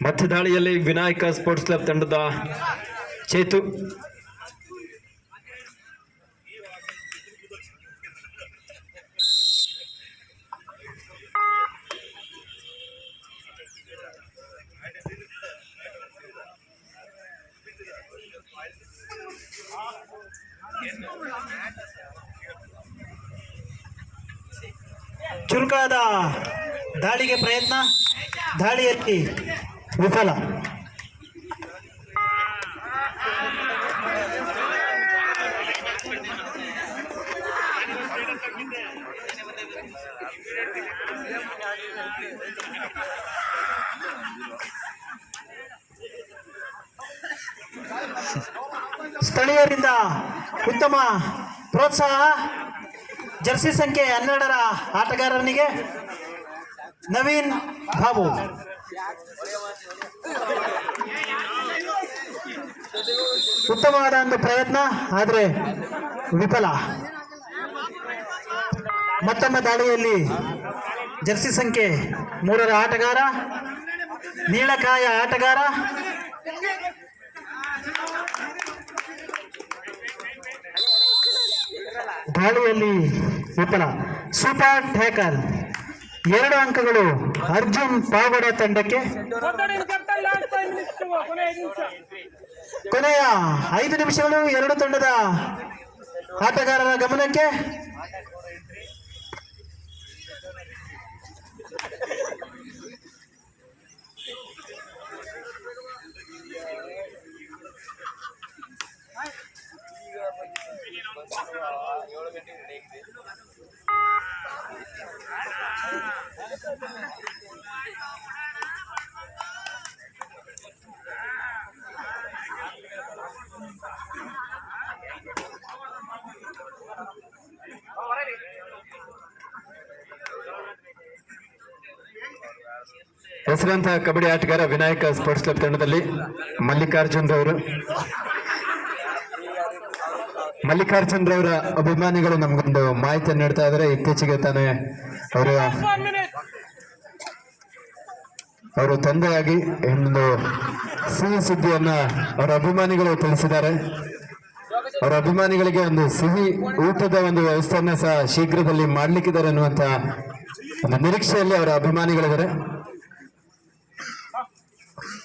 ಮತ್ತೆ ದಾಳಿಯಲ್ಲಿ Vinayaka sports club ತಂಡದ ಚೇತು. ಚುರುಕಾದ ದಾಳಿಗೆ ಪ್ರಯತ್ನ, ದಾಳಿಯಲ್ಲಿ ವಿಫಲ. ಸ್ಥಳೀಯರಿಂದ ಉತ್ತಮ ಪ್ರೋತ್ಸಾಹ. ಜರ್ಸಿ ಸಂಖ್ಯೆ 12ರ ಆಟಗಾರನಿಗೆ ನವೀನ್ ಬಾಬು. ಉತ್ತಮವಾದ ಒಂದು ಪ್ರಯತ್ನ, ಆದರೆ ವಿಫಲ. ಮತ್ತೊಮ್ಮೆ ದಾಳಿಯಲ್ಲಿ ಜರ್ಸಿ ಸಂಖ್ಯೆ 3ರ ಆಟಗಾರ, ನೀಳಕಾಯ ಆಟಗಾರ ದಾಳಿಯಲ್ಲಿ ವಿಫಲ. ಸೂಪರ್ ಟ್ಯಾಕಲ್, 2 ಅಂಕಗಳು ಅರ್ಜುನ್ ಪಾವಗಡ ತಂಡಕ್ಕೆ. ಕೊನೆಯ 5 ನಿಮಿಷಗಳು 2 ತಂಡದ ಆಟಗಾರರ ಗಮನಕ್ಕೆ. ಹೆಸರಾಂತ ಕಬಡ್ಡಿ ಆಟಗಾರ ವಿನಾಯಕ ಸ್ಪೋರ್ಟ್ಸ್ ಕ್ಲಬ್ ತಂಡದಲ್ಲಿ ಮಲ್ಲಿಕಾರ್ಜುನ್ ರವರ ಅಭಿಮಾನಿಗಳು ನಮಗೊಂದು ಮಾಹಿತಿಯನ್ನು ನೀಡ್ತಾ ಇದ್ದಾರೆ. ಇತ್ತೀಚೆಗೆ ತಾನೇ ಅವರು ತಂದೆಯಾಗಿ ಒಂದು ಸಿಹಿ ಸುದ್ದಿಯನ್ನ ಅವರ ಅಭಿಮಾನಿಗಳು ತಿಳಿಸಿದ್ದಾರೆ. ಅವರ ಅಭಿಮಾನಿಗಳಿಗೆ ಒಂದು ಸಿಹಿ ಊಟದ ಒಂದು ವ್ಯವಸ್ಥೆಯನ್ನ ಸಹ ಶೀಘ್ರದಲ್ಲಿ ಮಾಡ್ಲಿಕ್ಕಿದ್ದಾರೆ ಅನ್ನುವಂತ ಒಂದು ನಿರೀಕ್ಷೆಯಲ್ಲಿ ಅವರ ಅಭಿಮಾನಿಗಳಿದ್ದಾರೆ.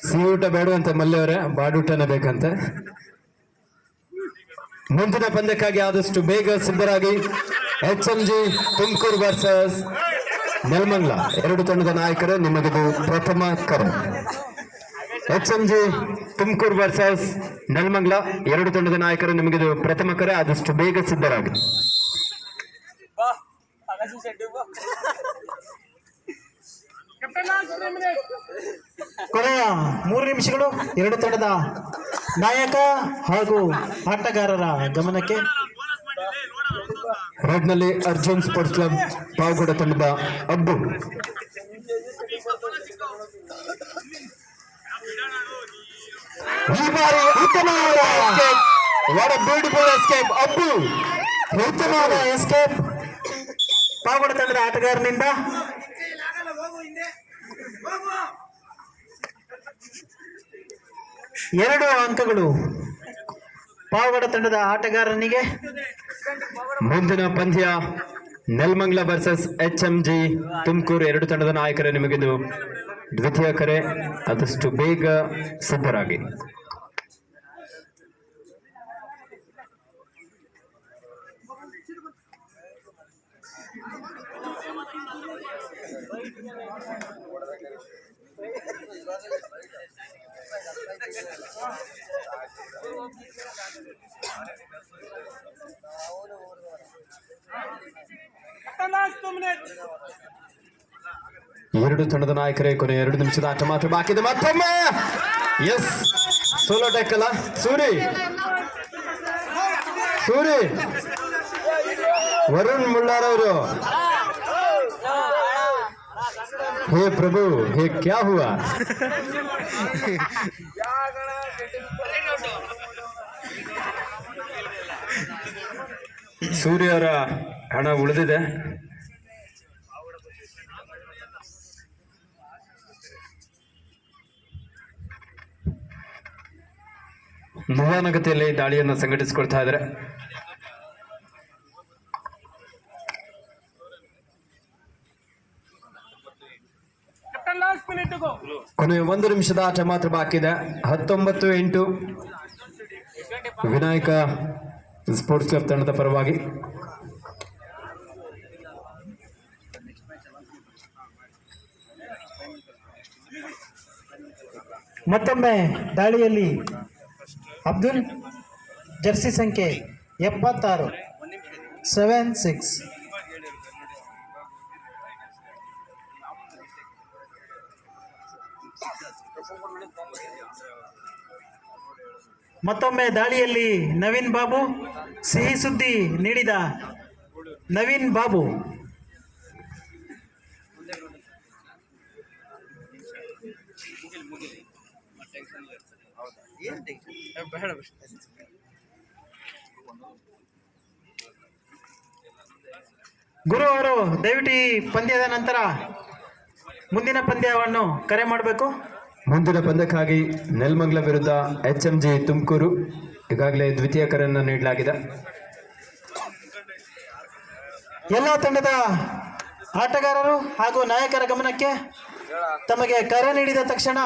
ಸಿಹಿ ಊಟ ಬೇಡುವಂತೆ ಮಲ್ಯವರೇ, ಬಾಡೂಟನೇ ಬೇಕಂತೆ. ಮುಂದಿನ ಪಂದ್ಯಕ್ಕಾಗಿ ಆದಷ್ಟು ಬೇಗ ಸಿದ್ಧರಾಗಿ. HMG ತುಮಕೂರು ವರ್ಸಸ್ ನೆಲಮಂಗಲ 2 ತಂಡದ ನಾಯಕರು, ನಿಮಗಿದು ಪ್ರಥಮ ಕರೆ. HMG ತುಮಕೂರು ವರ್ಸಸ್ ನೆಲಮಂಗಲ 2 ತಂಡದ ನಾಯಕರು, ನಿಮಗಿದು ಪ್ರಥಮ ಕರೆ. ಆದಷ್ಟು ಬೇಗ ಸಿದ್ಧರಾಗಿ. ಕೊನೆಯ 3 ನಿಮಿಷಗಳು 2 ತಂಡದ ನಾಯಕ ಹಾಗೂ ಆಟಗಾರರ ಗಮನಕ್ಕೆ. ರೆಡ್ನಲ್ಲಿ ಅರ್ಜುನ್ ಸ್ಪೋರ್ಟ್ಸ್ ಕ್ಲಬ್ ಪಾವಗಡ ತಂಡದ ಅಬ್ಬು. ಈ ಬಾರಿ ಉತ್ತಮವಾದ ಅಬ್ಬು, ಉತ್ತಮವಾದ ಎಸ್ಕೇಪ್ ಪಾವಗಡ ತಂಡದ ಆಟಗಾರನಿಂದ. ಎರಡು ಅಂಕಗಳು ಪಾವಗಡ ತಂಡದ ಆಟಗಾರನಿಗೆ. ಮುಂದಿನ ಪಂದ್ಯ ನೆಲಮಂಗಲ ವರ್ಸಸ್ HMG ತುಮಕೂರು 2 ತಂಡದ ನಾಯಕರೇ, ನಿಮಗಿದು ದ್ವಿತೀಯ ಕರೆ. ಆದಷ್ಟು ಬೇಗ ಸಿದ್ಧರಾಗಿ. ಎರಡು ತಂಡದ ನಾಯಕರೇ, ಕೊನೆ 2 ನಿಮಿಷದ ಆಟ ಮಾತ್ರ ಬಾಕಿ ಇದೆ. ಮತ್ತೊಮ್ಮೆ ಎಸ್ ಸೋಲೋ ಟೆಕ್ಕಲ್ಲ ಸೂರಿ ವರುಣ್ ಮುಳ್ಳಾರ್ ಅವರು. हे प्रभु, हे क्या हुआ? ಸೂರ್ಯ ಅವರ ಹಣ ಉಳಿದಿದೆ. ನಿಧಾನಗತಿಯಲ್ಲಿ ದಾಳಿಯನ್ನು ಸಂಘಟಿಸಿಕೊಳ್ತಾ ಇದ್ದಾರೆ. ಕೊನೆಯ 1 ನಿಮಿಷದ ಆಟ ಮಾತ್ರ ಬಾಕಿ ಇದೆ. 19-8 ವಿನಾಯಕ ಸ್ಪೋರ್ಟ್ಸ್ ಕ್ಲಬ್ ತಂಡದ ಪರವಾಗಿ. ಮತ್ತೊಮ್ಮೆ ದಾಳಿಯಲ್ಲಿ ಅಬ್ದುಲ್ ಜರ್ಸಿ ಸಂಖ್ಯೆ 76 76. ಮತ್ತೊಮ್ಮೆ ದಾಳಿಯಲ್ಲಿ ನವೀನ್ ಬಾಬು, ಸಿಹಿ ಸುದ್ದಿ ನೀಡಿದ ನವೀನ್ ಬಾಬು. ಗುರು ಅವರು ದಯವಿಟ್ಟು ಈ ಪಂದ್ಯದ ನಂತರ ಮುಂದಿನ ಪಂದ್ಯವನ್ನು ಕರೆ ಮಾಡಬೇಕು. ಮುಂದಿನ ಪಂದ್ಯಕ್ಕಾಗಿ ನೆಲಮಂಗಲ ವಿರುದ್ಧ HMG ತುಮಕೂರು ಈಗಾಗಲೇ ದ್ವಿತೀಯ ಕರೆಯನ್ನು ನೀಡಲಾಗಿದೆ. ಎಲ್ಲ ತಂಡದ ಆಟಗಾರರು ಹಾಗೂ ನಾಯಕರ ಗಮನಕ್ಕೆ, ತಮಗೆ ಕರೆ ನೀಡಿದ ತಕ್ಷಣ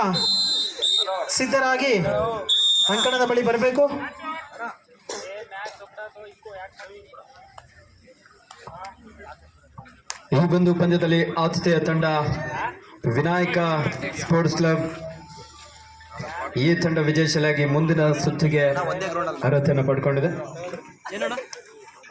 ಸಿದ್ಧರಾಗಿ ಅಂಕಣದ ಬಳಿ ಬರಬೇಕು. ಈ ಒಂದು ಪಂದ್ಯದಲ್ಲಿ ಆತಿಥೇಯ ತಂಡ ವಿನಾಯಕ ಸ್ಪೋರ್ಟ್ಸ್ ಕ್ಲಬ್. ಈ ತಂಡ ವಿಜಯಶಾಲಿಯಾಗಿ ಮುಂದಿನ ಸುತ್ತಿಗೆ ಅರ್ಹತೆಯನ್ನು ಪಡ್ಕೊಂಡಿದೆ.